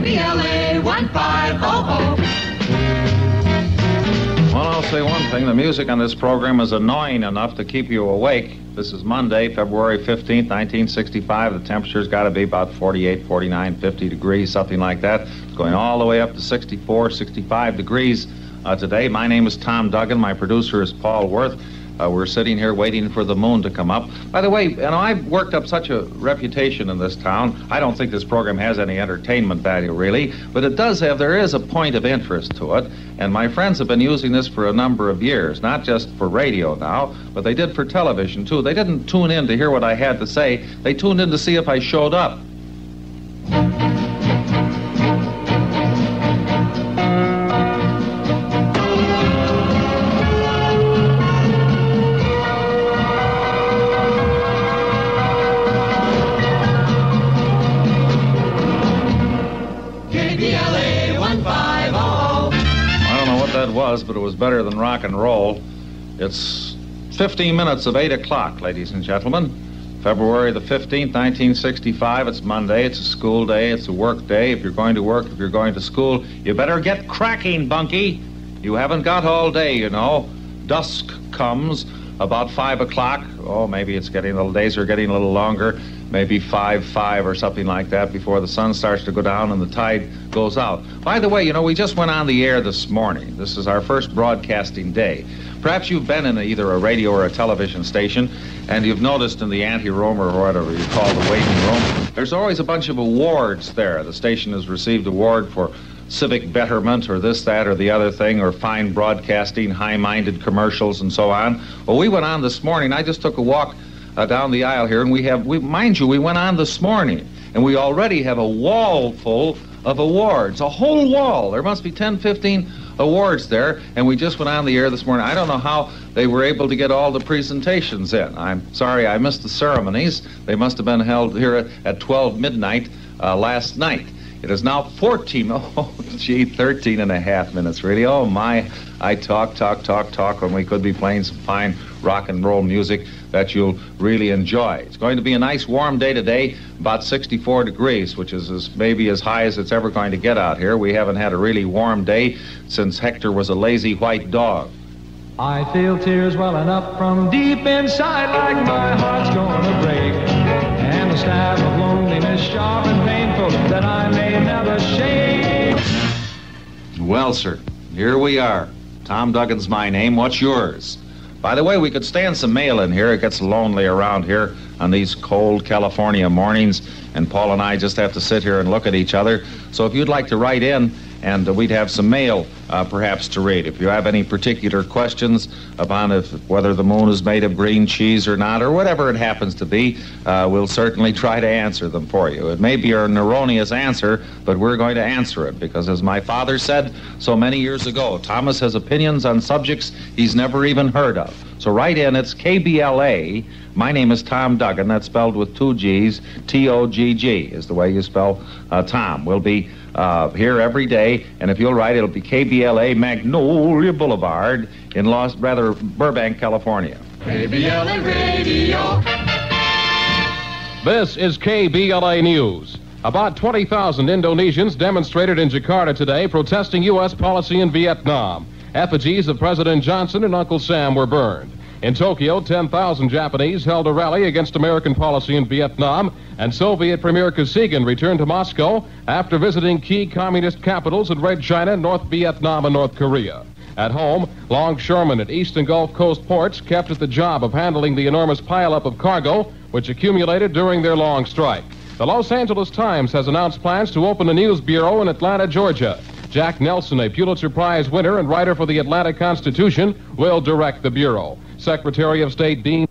KBLA 1500. Well, I'll say one thing. The music on this program is annoying enough to keep you awake. This is Monday, February 15th, 1965. The temperature's got to be about 48, 49, 50 degrees, something like that. It's going all the way up to 64, 65 degrees today. My name is Tom Duggan. My producer is Paul Worth. We're sitting here waiting for the moon to come up. By the way, I've worked up such a reputation in this town. I don't think this program has any entertainment value, really, but there is a point of interest to it, and my friends have been using this for a number of years, not just for radio now, but they did for television, too. They didn't tune in to hear what I had to say. They tuned in to see if I showed up. But it was better than rock and roll. It's 15 minutes of 8 o'clock, ladies and gentlemen. February the 15th, 1965. It's Monday. It's a school day. It's a work day. If you're going to work, if you're going to school, you better get cracking, Bunky. You haven't got all day, you know. Dusk comes about 5 o'clock. Oh, maybe it's getting a little, days are getting a little longer. Maybe 5 or something like that before the sun starts to go down and the tide goes out. By the way, you know, we just went on the air this morning. This is our first broadcasting day. Perhaps you've been in either a radio or a television station, and you've noticed in the anteroom or whatever you call the waiting room, there's always a bunch of awards there. The station has received award for civic betterment or this, that, or the other thing, or fine broadcasting, high-minded commercials, and so on. Well, we went on this morning. I just took a walk down the aisle here, and mind you, we went on this morning, and we already have a wall full of awards, a whole wall. There must be 10, 15 awards there, and we just went on the air this morning. I don't know how they were able to get all the presentations in. I'm sorry I missed the ceremonies. They must have been held here at 12 midnight last night. It is now 13 and a half minutes, really. Oh, my, I talk when we could be playing some fine rock and roll music that you'll really enjoy. It's going to be a nice warm day today, about 64 degrees, which is maybe as high as it's ever going to get out here. We haven't had a really warm day since Hector was a lazy white dog. I feel tears welling up from deep inside like my heart's gonna break, and the stab of loneliness sharp and painful that I may never shake. Well, sir, here we are. Tom Duggan's my name. What's yours? By the way, we could stand some mail in here. It gets lonely around here on these cold California mornings, and Paul and I just have to sit here and look at each other. So if you'd like to write in, and we'd have some mail perhaps to read. If you have any particular questions upon whether the moon is made of green cheese or not, or whatever it happens to be, we'll certainly try to answer them for you. It may be an erroneous answer, but we're going to answer it, because as my father said so many years ago, Thomas has opinions on subjects he's never even heard of. So write in. It's KBLA. My name is Tom Duggan. That's spelled with 2 G's. T-O-G-G is the way you spell Tom. We'll be here every day, and if you'll write, it'll be KBLA Magnolia Boulevard in Burbank, California. KBLA Radio. This is KBLA News. About 20,000 Indonesians demonstrated in Jakarta today protesting U.S. policy in Vietnam. Effigies of President Johnson and Uncle Sam were burned. In Tokyo, 10,000 Japanese held a rally against American policy in Vietnam, and Soviet Premier Kosygin returned to Moscow after visiting key communist capitals in Red China, North Vietnam, and North Korea. At home, longshoremen at East and Gulf Coast ports kept at the job of handling the enormous pileup of cargo which accumulated during their long strike. The Los Angeles Times has announced plans to open a news bureau in Atlanta, Georgia. Jack Nelson, a Pulitzer Prize winner and writer for the Atlanta Constitution, will direct the bureau. Secretary of State Dean